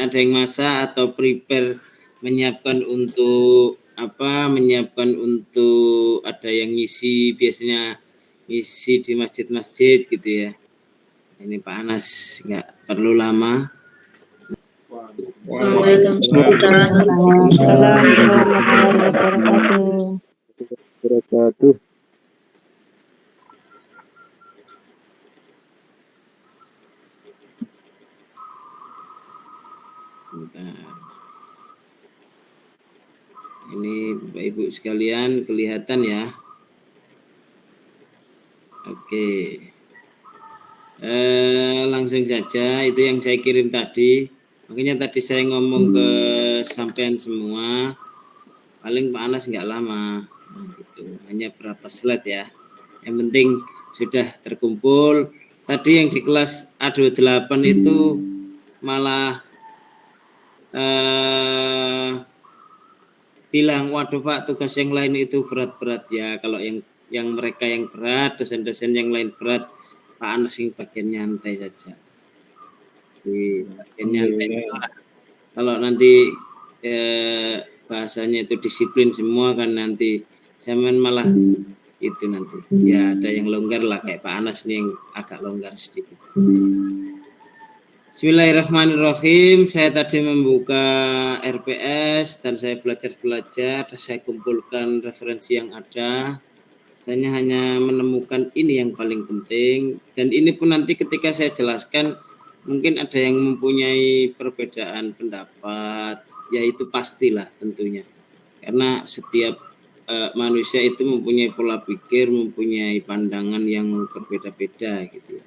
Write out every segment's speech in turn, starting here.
ada yang masak atau prepare menyiapkan untuk menyiapkan untuk ada yang ngisi, biasanya ngisi di masjid-masjid gitu ya. Ini Pak Anas nggak perlu lama. Waalaikumsalam warahmatullahi wabarakatuh. Bentar. Ini Bapak Ibu sekalian kelihatan ya. Oke. Langsung saja itu yang saya kirim tadi. Makanya tadi saya ngomong ke sampean semua. Paling Pak Anas nggak lama. Nah, gitu. Hanya berapa slide ya. Yang penting sudah terkumpul. Tadi yang di kelas A28 itu malah bilang, waduh Pak, tugas yang lain itu berat-berat ya. Kalau yang mereka yang berat, dosen-dosen yang lain berat, Pak Anas yang bagian nyantai saja. Di bagian nyantai. Kalau nanti bahasanya itu disiplin semua kan nanti zaman malah itu nanti. Ya ada yang longgar lah kayak Pak Anas nih yang agak longgar sedikit. Bismillahirrahmanirrahim. Saya tadi membuka RPS dan saya belajar dan saya kumpulkan referensi yang ada. Saya hanya menemukan ini yang paling penting, dan ini pun nanti ketika saya jelaskan mungkin ada yang mempunyai perbedaan pendapat, ya itu pastilah tentunya. Karena setiap manusia itu mempunyai pola pikir, mempunyai pandangan yang berbeda-beda gitu ya.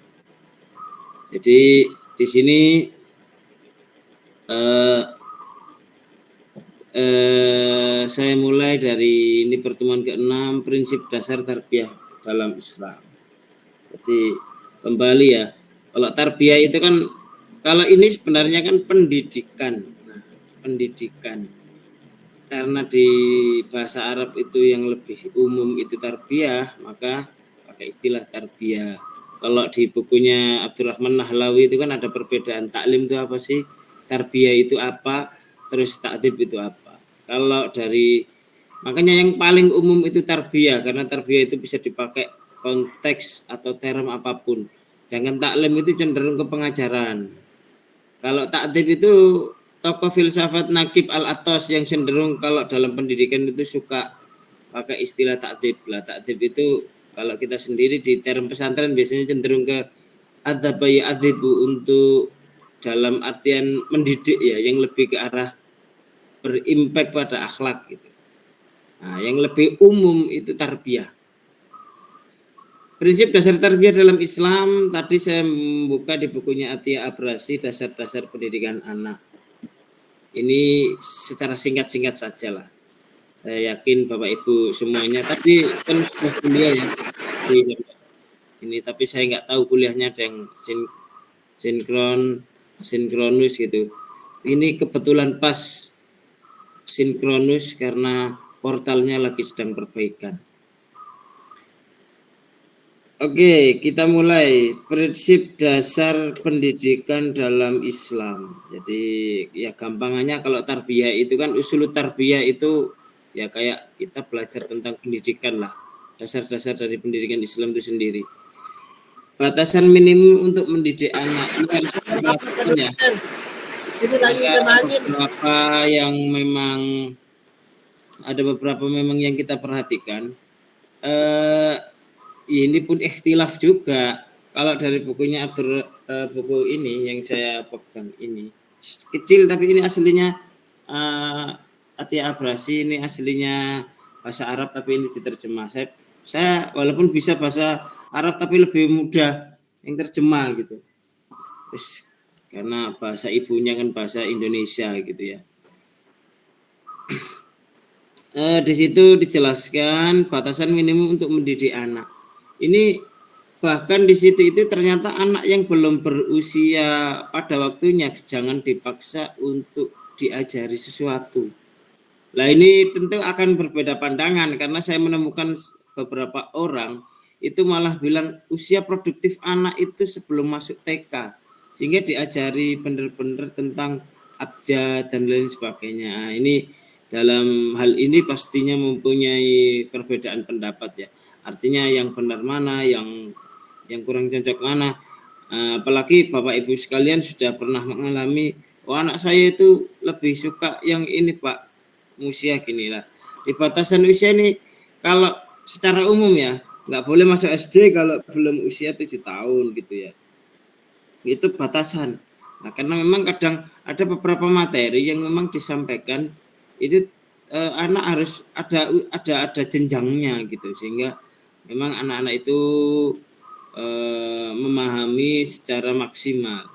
Jadi di sini saya mulai dari ini pertemuan ke-6, prinsip dasar tarbiyah dalam Islam. Jadi kembali ya, kalau tarbiyah itu kan, kalau ini sebenarnya kan pendidikan. Nah, pendidikan. Karena di bahasa Arab itu yang lebih umum itu tarbiyah, maka pakai istilah tarbiyah. Kalau di bukunya Abdurrahman Nahlawi itu kan ada perbedaan, taklim itu apa sih, tarbiyah itu apa, terus ta'dib itu apa. Kalau dari, makanya yang paling umum itu tarbiyah, karena tarbiyah itu bisa dipakai konteks atau term apapun. Jangan taklim itu cenderung ke pengajaran. Kalau ta'dib itu tokoh filsafat Naqib Al-Attas yang cenderung kalau dalam pendidikan itu suka pakai istilah ta'dib. Lah ta'dib itu kalau kita sendiri di term pesantren biasanya cenderung ke adzaba ya'dzibu, untuk dalam artian mendidik ya, yang lebih ke arah berimpact pada akhlak gitu. Nah, yang lebih umum itu tarbiyah. Prinsip dasar tarbiyah dalam Islam tadi saya membuka di bukunya Atiyah Abrasi, dasar-dasar pendidikan anak. Ini secara singkat-singkat saja lah. Saya yakin Bapak Ibu semuanya, tapi kan sudah kuliah ya ini, tapi saya nggak tahu kuliahnya ada yang sinkronus gitu. Ini kebetulan pas sinkronus karena portalnya lagi sedang perbaikan. Oke, kita mulai. Prinsip dasar pendidikan dalam Islam. Jadi ya gampangannya kalau tarbiyah itu kan, usul tarbiyah itu ya kayak kita belajar tentang pendidikan lah. Dasar-dasar dari pendidikan Islam itu sendiri. Batasan minimum untuk mendidik anak ini kan ya. Beberapa yang memang ada beberapa memang yang kita perhatikan. Ini pun ikhtilaf juga. Kalau dari bukunya buku ini yang saya pegang ini kecil, tapi ini aslinya Atiyah Abrasi, ini aslinya bahasa Arab tapi ini diterjemah. Saya walaupun bisa bahasa Arab tapi lebih mudah yang terjemah gitu. Terus karena bahasa ibunya kan bahasa Indonesia gitu ya. Di situ dijelaskan batasan minimum untuk mendidik anak. Ini bahkan di situ itu ternyata anak yang belum berusia pada waktunya jangan dipaksa untuk diajari sesuatu. Nah ini tentu akan berbeda pandangan, karena saya menemukan beberapa orang itu malah bilang usia produktif anak itu sebelum masuk TK, sehingga diajari benar-benar tentang abjad dan lain sebagainya. Nah, ini dalam hal ini pastinya mempunyai perbedaan pendapat ya. Artinya yang benar mana, yang kurang cocok mana. Apalagi Bapak Ibu sekalian sudah pernah mengalami, oh anak saya itu lebih suka yang ini Pak, usia gini lah. Di batasan usia ini kalau secara umum ya nggak boleh masuk SD kalau belum usia 7 tahun gitu ya. Itu batasan. Nah, karena memang kadang ada beberapa materi yang memang disampaikan itu anak harus ada jenjangnya gitu, sehingga memang anak-anak itu memahami secara maksimal.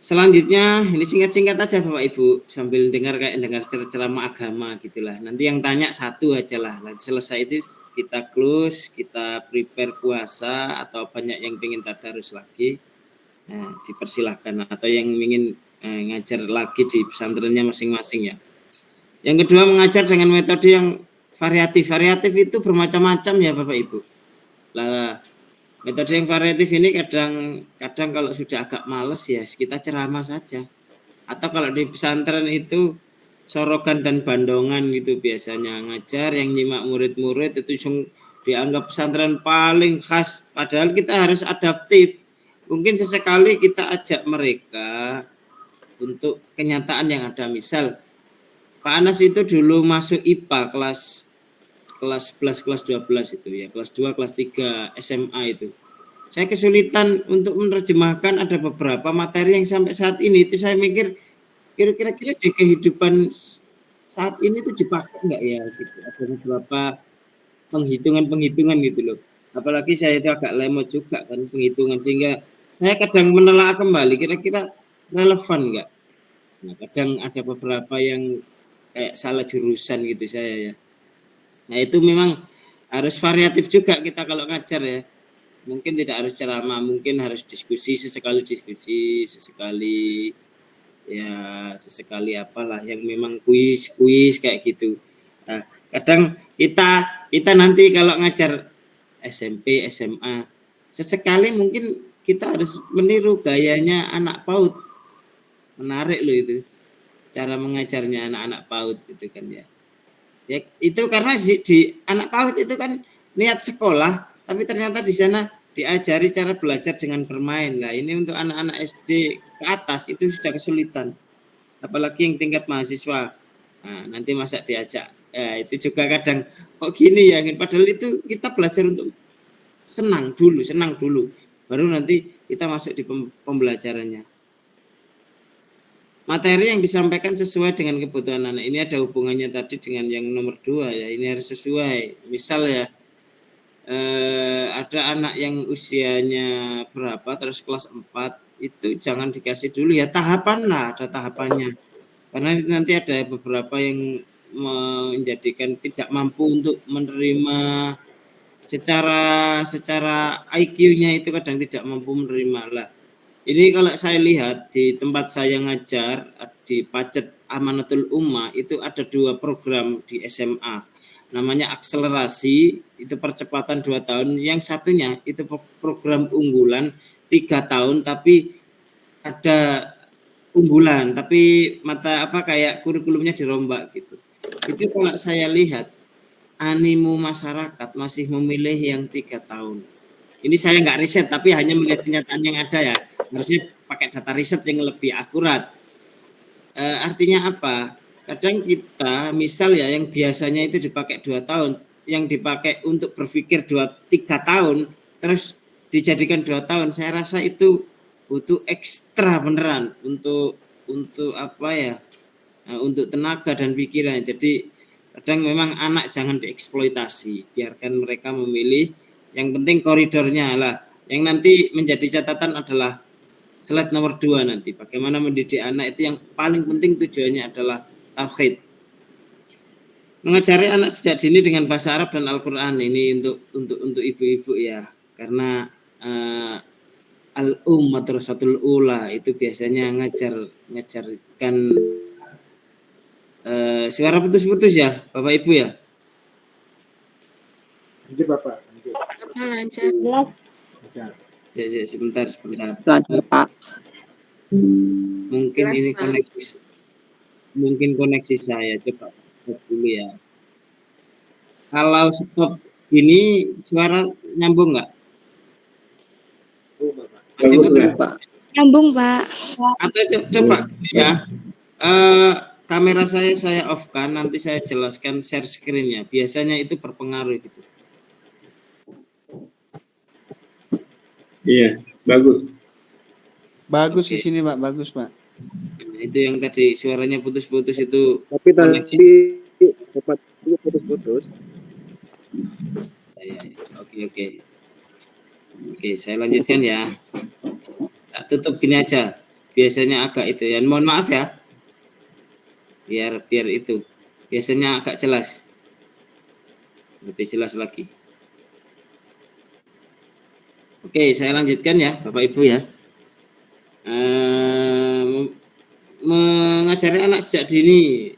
Selanjutnya ini singkat-singkat aja Bapak Ibu, sambil dengar ceramah agama gitulah. Nanti yang tanya satu aja lah. Nanti selesai itu kita close, kita prepare puasa atau banyak yang pengen tadarus lagi. Nah, dipersilahkan, atau yang ingin ngajar lagi di pesantrennya masing-masing ya. Yang kedua, mengajar dengan metode yang variatif. Variatif itu bermacam-macam ya Bapak Ibu. Lah, metode yang variatif ini kadang kalau sudah agak males ya kita ceramah saja. Atau kalau di pesantren itu sorogan dan bandongan gitu biasanya ngajar, yang nyimak murid-murid itu dianggap pesantren paling khas. Padahal kita harus adaptif. Mungkin sesekali kita ajak mereka untuk kenyataan yang ada. Misal Pak Anas itu dulu masuk IPA kelas 11, kelas 12 itu ya, kelas 2, kelas 3 SMA itu. Saya kesulitan untuk menerjemahkan ada beberapa materi yang sampai saat ini itu saya mikir kira-kira di kehidupan saat ini itu dipakai enggak ya gitu. Ada beberapa penghitungan gitu loh. Apalagi saya itu agak lemot juga kan penghitungan, sehingga saya kadang menelaah kembali kira-kira relevan enggak. Nah, kadang ada beberapa yang kayak salah jurusan gitu saya ya. Nah, itu memang harus variatif juga kita kalau ngajar ya. Mungkin tidak harus ceramah, mungkin harus diskusi, sesekali ya, sesekali apalah yang memang kuis kayak gitu. Nah, kadang kita nanti kalau ngajar SMP, SMA, sesekali mungkin kita harus meniru gayanya anak PAUD. Menarik loh itu cara mengajarnya anak-anak PAUD itu kan ya. Ya itu karena di anak PAUD itu kan niat sekolah, tapi ternyata di sana diajari cara belajar dengan bermain. Nah, ini untuk anak-anak SD ke atas itu sudah kesulitan. Apalagi yang tingkat mahasiswa. Nah, nanti masa diajak. Ya, itu juga kadang kok gini ya, padahal itu kita belajar untuk senang dulu. Baru nanti kita masuk di pembelajarannya. Materi yang disampaikan sesuai dengan kebutuhan anak. Ini ada hubungannya tadi dengan yang nomor 2 ya. Ini harus sesuai. Misal ya, ada anak yang usianya berapa terus kelas 4 itu jangan dikasih dulu ya, tahapan lah, ada tahapannya. Karena nanti ada beberapa yang menjadikan tidak mampu untuk menerima secara IQ-nya itu kadang tidak mampu menerima lah. Ini kalau saya lihat di tempat saya ngajar di Pacet Amanatul Ummah itu ada 2 program di SMA. Namanya akselerasi, itu percepatan 2 tahun. Yang satunya itu program unggulan 3 tahun tapi ada unggulan, tapi kayak kurikulumnya dirombak gitu. Itu kalau saya lihat animo masyarakat masih memilih yang 3 tahun. Ini saya nggak riset tapi hanya melihat kenyataan yang ada ya. Harusnya pakai data riset yang lebih akurat. Artinya apa? Kadang kita misal ya yang biasanya itu dipakai 2 tahun, yang dipakai untuk berpikir 3 tahun terus dijadikan 2 tahun, saya rasa itu butuh ekstra beneran untuk apa ya? Untuk tenaga dan pikiran. Jadi kadang memang anak jangan dieksploitasi, biarkan mereka memilih, yang penting koridornya lah. Yang nanti menjadi catatan adalah slide nomor 2 nanti, bagaimana mendidik anak itu yang paling penting tujuannya adalah tauhid. Mengajari anak sejak dini dengan bahasa Arab dan Al-Qur'an ini untuk ibu-ibu ya, karena al-madrasatul ula itu biasanya ngajarkan suara putus-putus ya Bapak Ibu ya. Lanjut Bapak. Lancar. Ya, sebentar. Lancar Pak. Mungkin Jelas, ini Pak. koneksi saya. Coba stop dulu ya. Kalau stop ini suara nyambung nggak? Masih Bagus, putus? Pak. Nyambung, Pak. Atau coba ya, kamera saya off kan, nanti saya jelaskan share screen-nya. Biasanya itu berpengaruh gitu. Iya, bagus. Bagus Oke. di sini, Pak. Bagus, Pak. Nah, itu yang tadi suaranya putus-putus itu. Tapi koneksi. tadi dapat putus-putus. Ya. Oke, saya lanjutkan ya. Tak tutup gini aja. Biasanya agak itu ya. Mohon maaf ya. Biar itu. Biasanya agak jelas. Lebih jelas lagi. Oke, saya lanjutkan ya, Bapak Ibu ya. Mengajari anak sejak dini.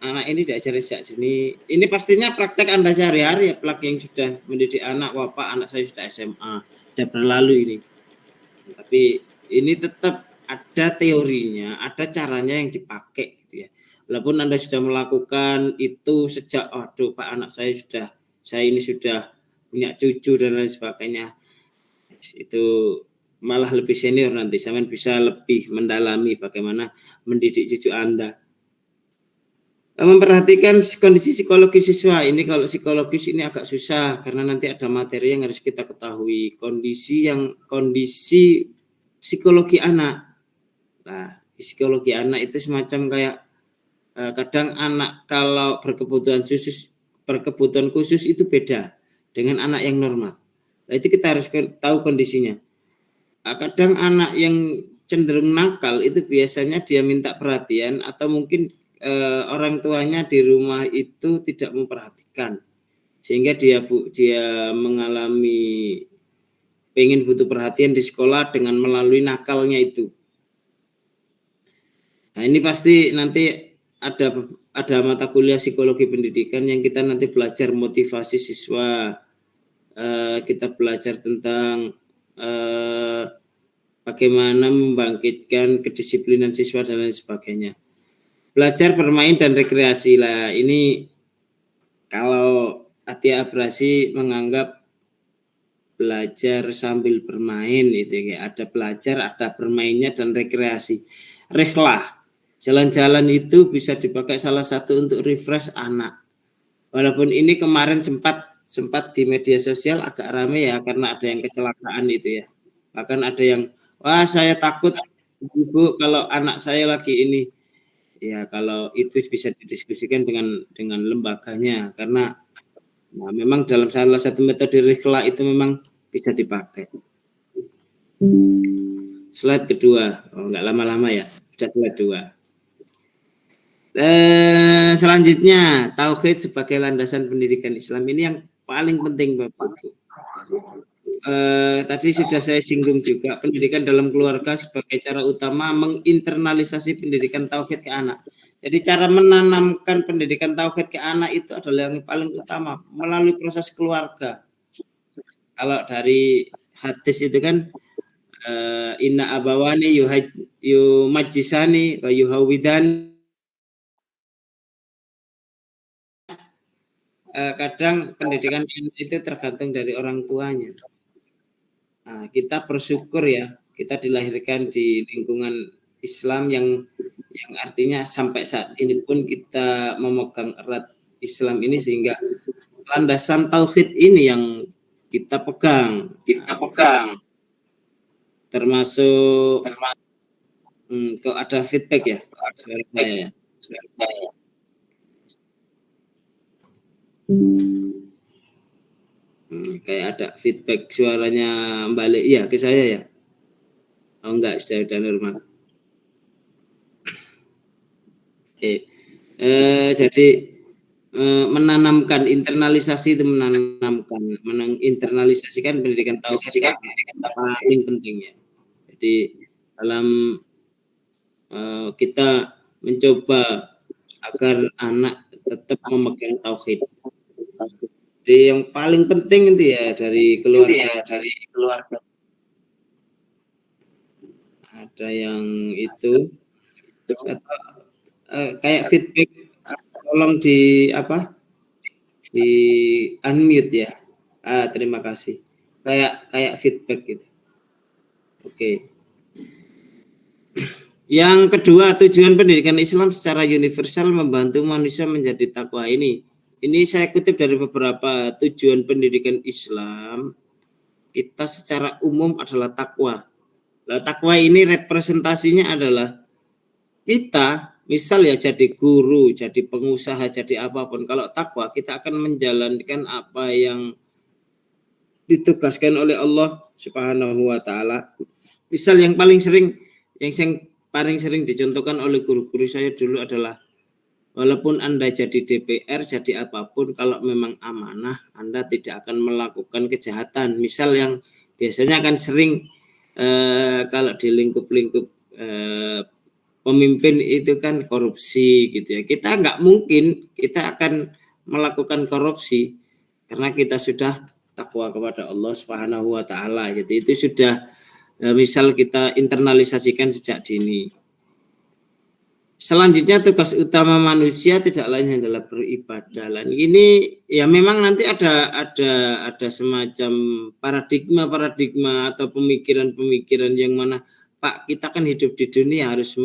Anak ini diajari sejak dini. Ini pastinya praktek Anda sehari-hari ya, pelak yang sudah mendidik anak. Bapak, anak saya sudah SMA, sudah berlalu ini. Tapi ini tetap ada teorinya, ada caranya yang dipakai gitu ya. Walaupun Anda sudah melakukan itu sejak, aduh Pak, anak saya ini sudah punya cucu dan lain sebagainya. Itu malah lebih senior nanti, saya bisa lebih mendalami bagaimana mendidik cucu Anda. Memperhatikan kondisi psikologis siswa. Ini kalau psikologis ini agak susah karena nanti ada materi yang harus kita ketahui. Kondisi psikologi anak. Nah, psikologi anak itu semacam kayak kadang anak kalau berkebutuhan khusus itu beda dengan anak yang normal. Nah, itu kita harus tahu kondisinya. Kadang anak yang cenderung nakal itu biasanya dia minta perhatian atau mungkin orang tuanya di rumah itu tidak memperhatikan sehingga dia mengalami pengen butuh perhatian di sekolah dengan melalui nakalnya itu. Nah, ini pasti nanti ada mata kuliah psikologi pendidikan yang kita nanti belajar motivasi siswa, kita belajar tentang bagaimana membangkitkan kedisiplinan siswa dan lain sebagainya. Belajar bermain dan rekreasi lah. Ini kalau Atia Abrasi menganggap belajar sambil bermain itu kayak ada belajar, ada bermainnya dan rekreasi. Rehlah, jalan-jalan itu bisa dipakai salah satu untuk refresh anak. Walaupun ini kemarin sempat di media sosial agak ramai ya karena ada yang kecelakaan itu ya. Bahkan ada yang, wah saya takut Ibu kalau anak saya lagi ini. Ya kalau itu bisa didiskusikan dengan lembaganya karena memang dalam salah satu metode rehla itu memang bisa dipakai. Slide kedua, nggak lama-lama ya, sudah slide 2. Selanjutnya tauhid sebagai landasan pendidikan Islam ini yang paling penting Bapak Ibu. Tadi sudah saya singgung juga pendidikan dalam keluarga sebagai cara utama menginternalisasi pendidikan tauhid ke anak. Jadi cara menanamkan pendidikan tauhid ke anak itu adalah yang paling utama melalui proses keluarga. Kalau dari hadis itu kan inna abawani yumajjisani wa yuhawidani. Kadang pendidikan itu tergantung dari orang tuanya. Nah, kita bersyukur ya, kita dilahirkan di lingkungan Islam yang artinya sampai saat ini pun kita memegang erat Islam ini sehingga landasan tauhid ini yang kita pegang. Termasuk kok ada feedback ya suara saya ya. Kayak ada feedback suaranya balik ya ke saya ya. Oh enggak, sudah normal. Jadi menanamkan internalisasi itu menginternalisasikan pendidikan tauhid paling pentingnya. Jadi dalam kita mencoba agar anak tetap memegang tauhid. Jadi yang paling penting itu ya dari keluarga. ada yang itu atau kayak feedback, tolong di di unmute ya. Terima kasih. Kayak feedback gitu. Oke. Yang kedua, tujuan pendidikan Islam secara universal membantu manusia menjadi takwa. Ini saya kutip dari beberapa tujuan pendidikan Islam. Kita secara umum adalah takwa. Nah, takwa ini representasinya adalah kita, misal ya jadi guru, jadi pengusaha, jadi apapun. Kalau takwa, kita akan menjalankan apa yang ditugaskan oleh Allah Subhanahu wa taala. Misal yang paling sering dicontohkan oleh guru-guru saya dulu adalah, walaupun Anda jadi DPR, jadi apapun, kalau memang amanah, Anda tidak akan melakukan kejahatan. Misal yang biasanya akan sering kalau di lingkup-lingkup pemimpin itu kan korupsi gitu ya. Kita nggak mungkin kita akan melakukan korupsi karena kita sudah takwa kepada Allah Subhanahu wa taala. Jadi itu sudah misal kita internalisasikan sejak dini. Selanjutnya, tugas utama manusia tidak lain adalah beribadah. Dan ini ya memang nanti ada semacam paradigma atau pemikiran yang mana, Pak, kita kan hidup di dunia harus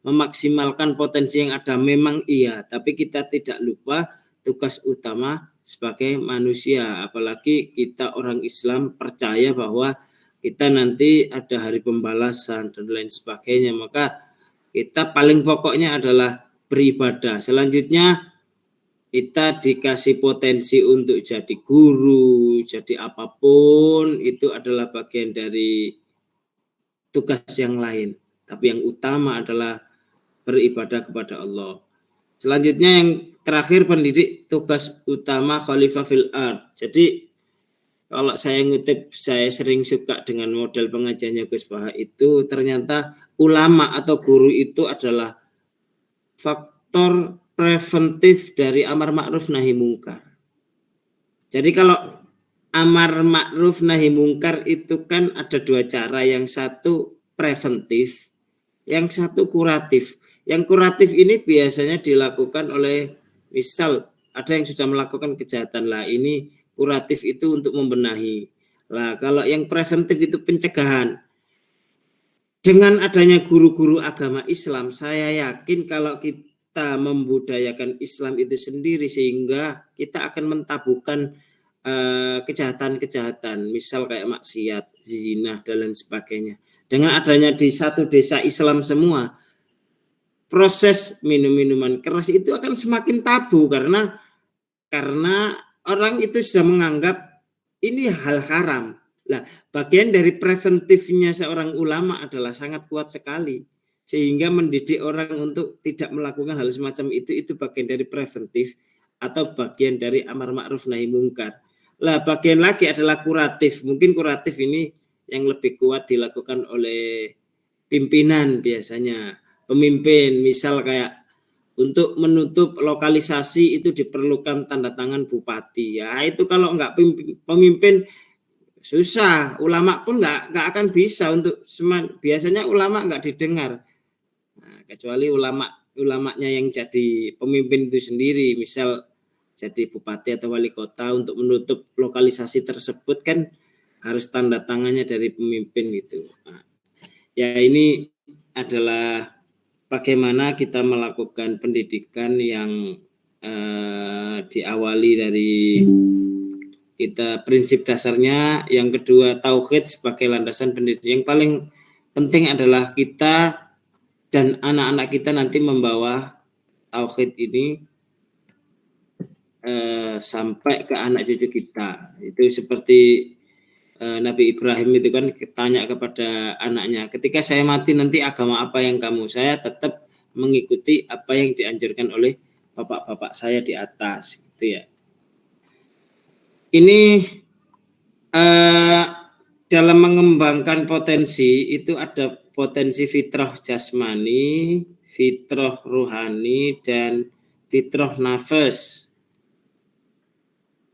memaksimalkan potensi yang ada. Memang iya, tapi kita tidak lupa tugas utama sebagai manusia. Apalagi kita orang Islam percaya bahwa kita nanti ada hari pembalasan dan lain sebagainya. Maka kita paling pokoknya adalah beribadah. Selanjutnya, kita dikasih potensi untuk jadi guru, jadi apapun, itu adalah bagian dari tugas yang lain. Tapi yang utama adalah beribadah kepada Allah. Selanjutnya yang terakhir, pendidik tugas utama khalifah fil ard. Jadi kalau saya ngutip, saya sering suka dengan model pengajiannya Gus Baha itu, ternyata ulama atau guru itu adalah faktor preventif dari amar ma'ruf nahi mungkar. Jadi kalau amar ma'ruf nahi mungkar itu kan ada dua cara, yang satu preventif, yang satu kuratif. Yang kuratif ini biasanya dilakukan oleh, misal ada yang sudah melakukan kejahatan, lah ini kuratif itu untuk membenahi. Lah kalau yang preventif itu pencegahan. Dengan adanya guru-guru agama Islam, saya yakin kalau kita membudayakan Islam itu sendiri, sehingga kita akan mentabuhkan kejahatan-kejahatan, misal kayak maksiat, zina dan lain sebagainya. Dengan adanya di satu desa Islam semua, proses minum-minuman keras itu akan semakin tabu karena orang itu sudah menganggap ini hal haram. Nah, bagian dari preventifnya seorang ulama adalah sangat kuat sekali, sehingga mendidik orang untuk tidak melakukan hal semacam itu bagian dari preventif atau bagian dari amar ma'ruf nahi mungkar. Lah, bagian lagi adalah kuratif. Mungkin kuratif ini yang lebih kuat dilakukan oleh pimpinan biasanya, pemimpin, misal kayak untuk menutup lokalisasi itu diperlukan tanda tangan bupati. Ya itu kalau enggak pemimpin susah, ulama pun enggak akan bisa untuk biasanya ulama enggak didengar. Nah, kecuali ulamanya yang jadi pemimpin itu sendiri, misal jadi bupati atau wali kota, untuk menutup lokalisasi tersebut kan harus tanda tangannya dari pemimpin gitu. Nah, ya ini adalah bagaimana kita melakukan pendidikan yang diawali dari kita prinsip dasarnya, yang kedua tauhid sebagai landasan pendidikan. Yang paling penting adalah kita dan anak-anak kita nanti membawa tauhid ini sampai ke anak cucu kita. Itu seperti Nabi Ibrahim itu kan tanya kepada anaknya, ketika saya mati nanti agama apa yang kamu? Saya tetap mengikuti apa yang dianjurkan oleh bapak-bapak saya di atas, gitu ya. Ini dalam mengembangkan potensi itu ada potensi fitrah jasmani, fitrah ruhani, dan fitrah nafas.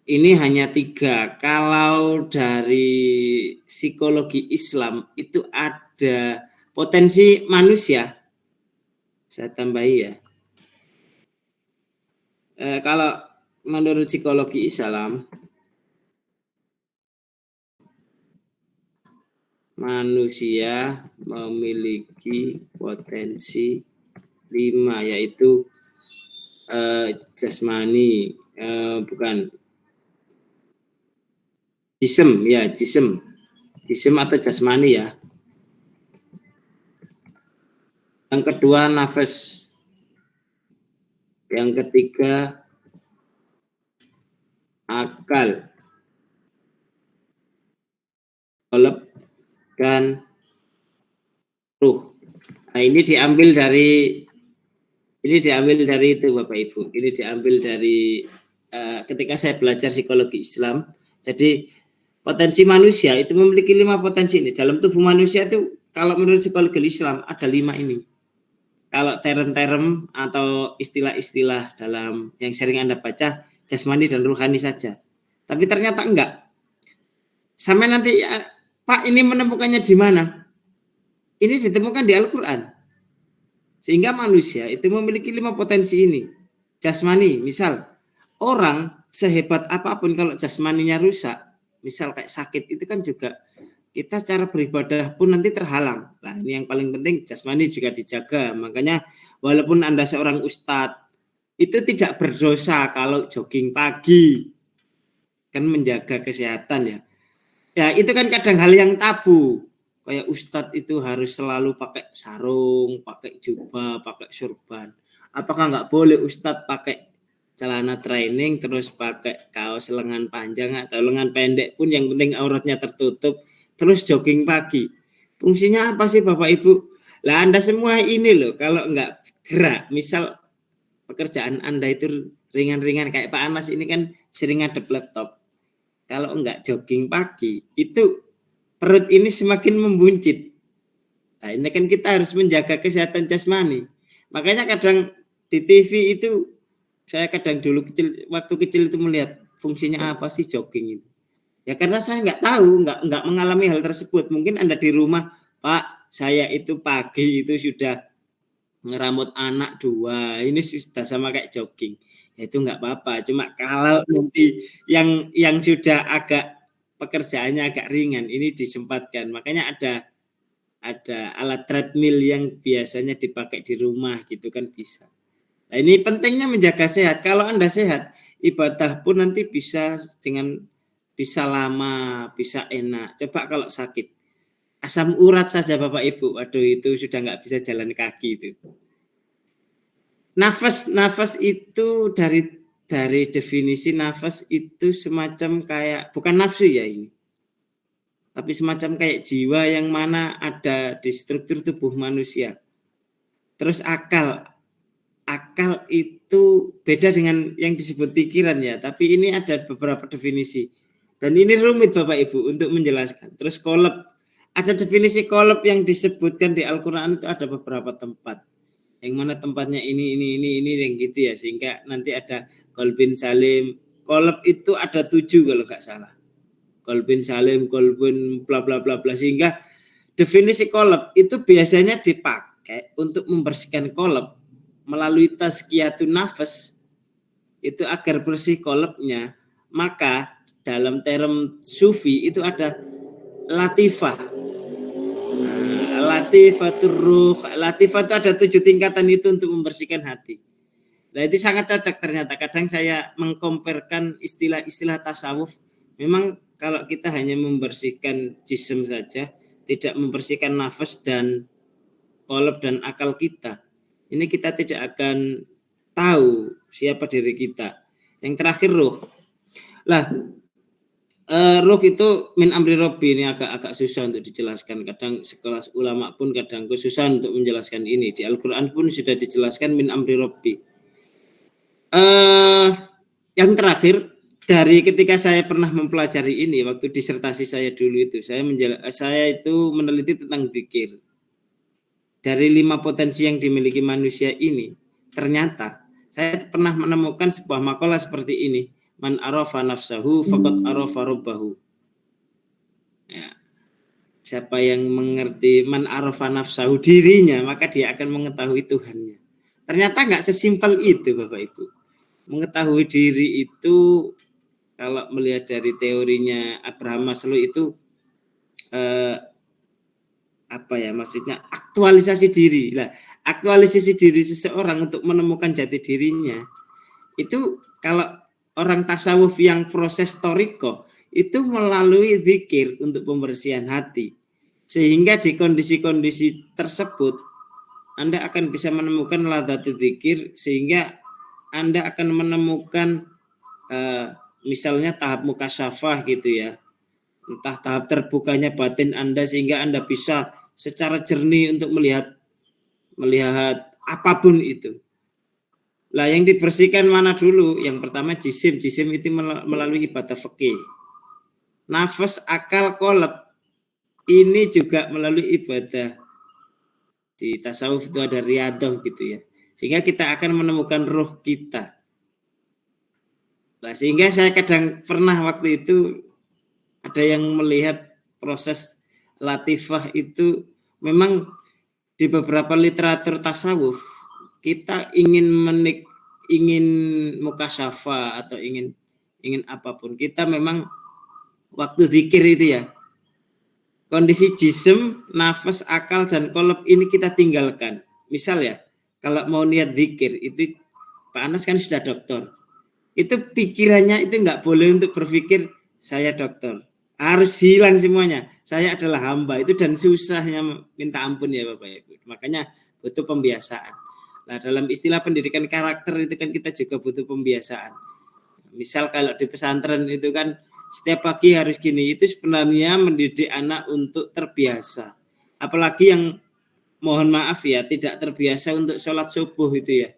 ini hanya 3. Kalau dari psikologi Islam itu ada potensi manusia. Saya tambahi ya. Kalau menurut psikologi Islam, manusia memiliki potensi 5, yaitu jasmani, bukan jism ya, jism atau jasmani ya. Yang kedua nafas, yang ketiga akal, qalb, dan ruh. Nah, ini diambil dari itu Bapak Ibu. Ini diambil dari ketika saya belajar psikologi Islam. Jadi potensi manusia itu memiliki 5 potensi ini. Dalam tubuh manusia itu kalau menurut psikologi Islam ada 5 ini. Kalau term-term atau istilah-istilah dalam yang sering Anda baca, jasmani dan ruhani saja. Tapi ternyata enggak. Sampai nanti Pak, ini menemukannya di mana? Ini ditemukan di Al-Quran. Sehingga manusia itu memiliki 5 potensi ini. Jasmani, misal orang sehebat apapun kalau jasmaninya rusak, misal kayak sakit, itu kan juga kita cara beribadah pun nanti terhalang. Nah, ini yang paling penting, jasmani juga dijaga. Makanya walaupun Anda seorang ustadz, itu tidak berdosa kalau jogging pagi. Kan menjaga kesehatan ya. Ya, itu kan kadang hal yang tabu. Kayak ustadz itu harus selalu pakai sarung, pakai jubah, pakai surban. Apakah nggak boleh ustadz pakai celana training terus pakai kaos lengan panjang atau lengan pendek pun yang penting auratnya tertutup terus jogging pagi? Fungsinya apa sih Bapak Ibu? Lah Anda semua ini loh kalau nggak gerak, misal pekerjaan Anda itu ringan-ringan kayak Pak Anas ini kan sering ngadep laptop. Kalau enggak jogging pagi, itu perut ini semakin membuncit. Nah, ini kan kita harus menjaga kesehatan jasmani. Makanya kadang di TV itu, saya kadang dulu waktu kecil itu melihat fungsinya apa sih jogging itu. Ya karena saya nggak tahu, nggak mengalami hal tersebut. Mungkin Anda di rumah, Pak, saya itu pagi itu sudah ngeramut anak 2, ini sudah sama kayak jogging. Ya itu nggak apa-apa. Cuma kalau nanti yang sudah agak pekerjaannya agak ringan, ini disempatkan. Makanya ada alat treadmill yang biasanya dipakai di rumah gitu kan bisa. Nah, ini pentingnya menjaga sehat. Kalau Anda sehat, ibadah pun nanti bisa lama, bisa enak. Coba kalau sakit, asam urat saja Bapak Ibu, waduh itu sudah nggak bisa jalan kaki itu. Nafas itu dari definisi nafas itu semacam kayak, bukan nafsu ya ini, tapi semacam kayak jiwa yang mana ada di struktur tubuh manusia. Terus akal itu beda dengan yang disebut pikiran ya, tapi ini ada beberapa definisi. Dan ini rumit Bapak Ibu untuk menjelaskan. Terus qalb, ada definisi qalb yang disebutkan di Al-Quran itu ada beberapa tempat. Yang mana tempatnya ini yang gitu ya, sehingga nanti ada qalbin salim. Qalb itu ada 7 kalau nggak salah. Qalbin salim, qalbin bla bla bla bla, sehingga definisi qalb itu biasanya dipakai untuk membersihkan qalb melalui tazkiyatun nafas itu agar bersih qalbnya. Maka dalam term sufi itu ada latifah. Latifatur ruh, latifah itu ada 7 tingkatan itu untuk membersihkan hati. Nah itu sangat cocok ternyata. Kadang saya mengkomparkan istilah-istilah tasawuf. Memang kalau kita hanya membersihkan jism saja, tidak membersihkan nafas dan qalb dan akal kita, ini kita tidak akan tahu siapa diri kita. Yang terakhir ruh. Lah, ruh itu min amri robbi, ini agak susah untuk dijelaskan. Kadang sekelas ulama pun kadang kesusahan untuk menjelaskan ini. Di Al-Quran pun sudah dijelaskan min amri robbi. Yang terakhir, dari ketika saya pernah mempelajari ini, waktu disertasi saya dulu itu, saya itu meneliti tentang dzikir. Dari 5 potensi yang dimiliki manusia ini, ternyata saya pernah menemukan sebuah makalah seperti ini. Man arafa nafsahu faqad arafa rabbahu. Ya. Siapa yang mengerti man arafa nafsahu dirinya, maka dia akan mengetahui Tuhannya. Ternyata nggak sesimpel itu Bapak Ibu. Mengetahui diri itu kalau melihat dari teorinya Abraham Maslow itu maksudnya aktualisasi diri. Lah, aktualisasi diri seseorang untuk menemukan jati dirinya itu kalau orang tasawuf yang proses toriko itu melalui zikir untuk pembersihan hati. Sehingga di kondisi-kondisi tersebut Anda akan bisa menemukan ladzatu zikir, sehingga Anda akan menemukan misalnya tahap mukasyafah gitu ya. Entah tahap terbukanya batin Anda sehingga Anda bisa secara jernih untuk melihat apapun itu. Lah yang dibersihkan mana dulu? Yang pertama jisim. Jisim itu melalui ibadah fikih. Nafas, akal, qalb ini juga melalui ibadah. Di tasawuf itu ada riyadhah gitu ya. Sehingga kita akan menemukan ruh kita. Nah, sehingga saya kadang pernah waktu itu ada yang melihat proses latifah itu memang di beberapa literatur tasawuf kita ingin mukasyafa atau ingin apapun, kita memang waktu zikir itu ya kondisi jisim, nafas, akal dan qalb ini kita tinggalkan. Misal ya, kalau mau niat zikir itu Pak Anas kan sudah dokter. Itu pikirannya itu enggak boleh untuk berpikir saya dokter. Harus hilang semuanya. Saya adalah hamba itu, dan susahnya minta ampun ya Bapak Ibu. Makanya butuh pembiasaan. Nah, dalam istilah pendidikan karakter itu kan kita juga butuh pembiasaan. Misal kalau di pesantren itu kan setiap pagi harus gini, itu sebenarnya mendidik anak untuk terbiasa. Apalagi yang mohon maaf ya tidak terbiasa untuk sholat subuh itu ya.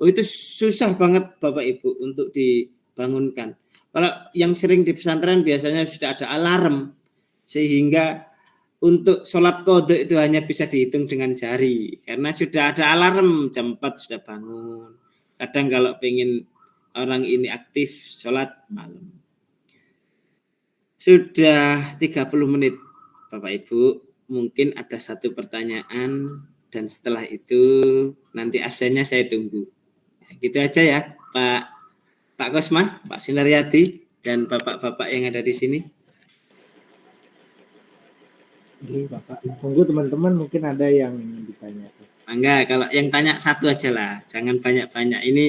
Oh, itu susah banget Bapak Ibu untuk dibangunkan. Kalau yang sering di pesantren biasanya sudah ada alarm, sehingga untuk sholat qadha itu hanya bisa dihitung dengan jari, karena sudah ada alarm jam 4 sudah bangun. Kadang kalau pengen orang ini aktif sholat malam. Sudah 30 menit Bapak Ibu, mungkin ada satu pertanyaan, dan setelah itu nanti absennya saya tunggu. Gitu aja ya Pak Kosma, Pak Sunaryadi, dan bapak-bapak yang ada di sini. Oke, Bapak. Tunggu teman-teman, mungkin ada yang ditanya. Enggak, kalau yang tanya satu aja lah, jangan banyak-banyak. Ini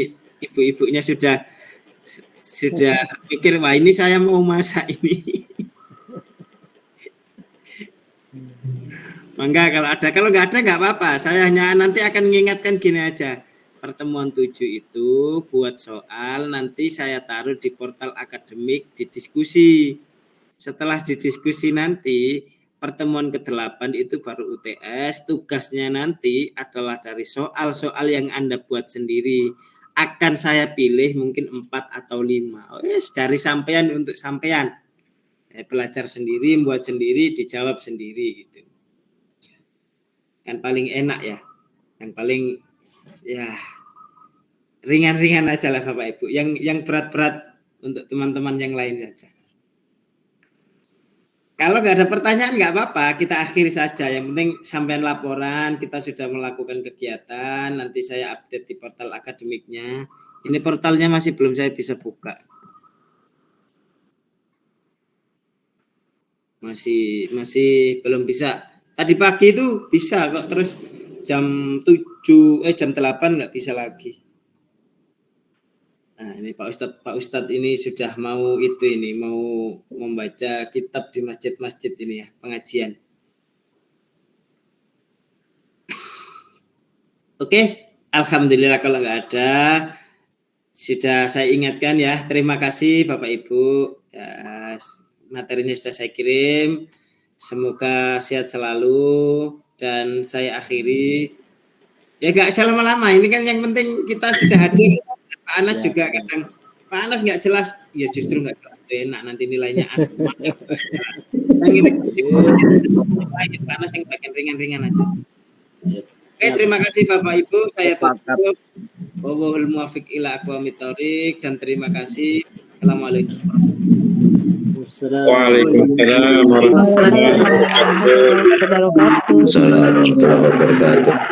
ibu-ibunya sudah pikir, wah ini saya mau masak ini. Enggak, kalau nggak ada nggak apa-apa. Saya hanya nanti akan mengingatkan gini aja. Pertemuan 7 itu buat soal, nanti saya taruh di portal akademik di diskusi. Setelah didiskusi nanti, pertemuan ke-8 itu baru UTS. Tugasnya nanti adalah dari soal-soal yang Anda buat sendiri. Akan saya pilih mungkin 4 atau 5. Dari sampean untuk sampean. Belajar sendiri, buat sendiri, dijawab sendiri gitu. Kan paling enak ya. Yang paling ya ringan-ringan aja lah Bapak Ibu. Yang berat-berat untuk teman-teman yang lain saja. Kalau nggak ada pertanyaan nggak apa-apa, kita akhiri saja. Yang penting sampean laporan, kita sudah melakukan kegiatan. Nanti saya update di portal akademiknya. Ini portalnya masih belum saya bisa buka. Masih belum bisa. Tadi pagi itu bisa kok, terus jam 8 nggak bisa lagi. Nah, ini Pak Ustadz ini sudah mau membaca kitab di masjid-masjid ini ya, pengajian. Oke, alhamdulillah kalau nggak ada, sudah saya ingatkan ya. Terima kasih Bapak Ibu. Ya, materinya sudah saya kirim. Semoga sehat selalu, dan saya akhiri. Ya nggak usah lama-lama. Ini kan yang penting kita sudah hadir. Pak Anas juga kadang Pak Anas nggak jelas, ya justru nggak jelas, enak nanti nilainya A semua. Yang ini Pak Anas yang bagian ringan-ringan aja. Oke, terima kasih Bapak Ibu, saya tutup. Wallahul muwaffiq ila aqwamit thoriq, dan terima kasih Assalamualaikum. Waalaikumsalam warahmatullahi wabarakatuh. Assalamualaikum warahmatullahi wabarakatuh.